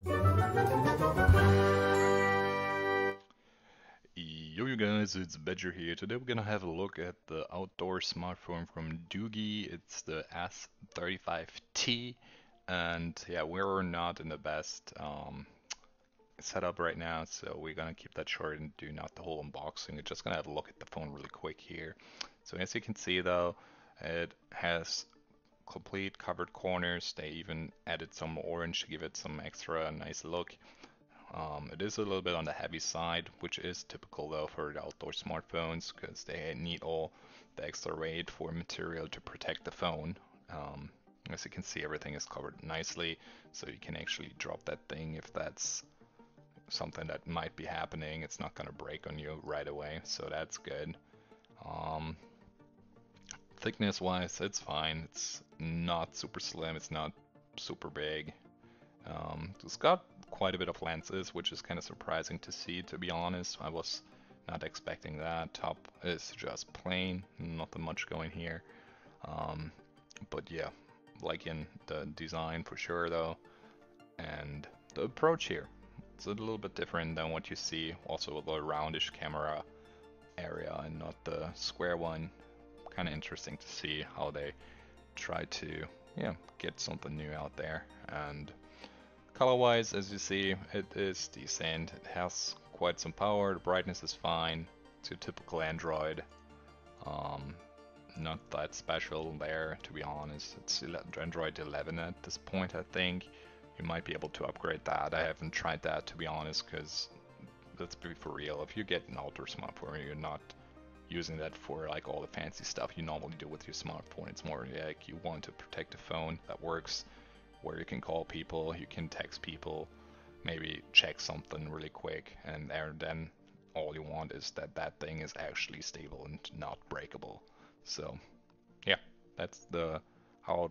Yo, you guys, it's Badger here. Today we're gonna have a look at the outdoor smartphone from DOOGEE. It's the S35T, and yeah, we're not in the best setup right now, so we're gonna keep that short and do not the whole unboxing. We're just gonna have a look at the phone really quick here. So as you can see though, it has complete covered corners. They even added some orange to give it some extra nice look. It is a little bit on the heavy side, which is typical though for the outdoor smartphones because they need all the extra weight for material to protect the phone. Um, as you can see, everything is covered nicely, so you can actually drop that thing if that's something that might be happening. It's not gonna break on you right away, so that's good. Um, Thickness wise, it's fine. It's not super slim, it's not super big. It's got quite a bit of lenses, which is kind of surprising to see, to be honest. I was not expecting that. Top is just plain, nothing much going here. Um, but yeah, like in the design for sure though, and the approach here. It's a little bit different than what you see also with the roundish camera area and not the square one. Kind of interesting to see how they try to, yeah, get something new out there. And color-wise, as you see, it is decent. It has quite some power. The brightness is fine. It's your typical Android. Um, Not that special there, to be honest. It's Android 11 at this point, I think. You might be able to upgrade that. I haven't tried that, to be honest, because let's be for real. If you get an outdoor smartphone, you're not using that for like all the fancy stuff you normally do with your smartphone. It's more like you want to protect a phone that works, where you can call people, you can text people, maybe check something really quick, and then all you want is that that thing is actually stable and not breakable. So yeah, that's the how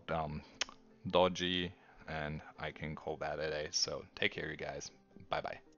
dodgy, and I can call that a day. So take care, you guys. Bye bye.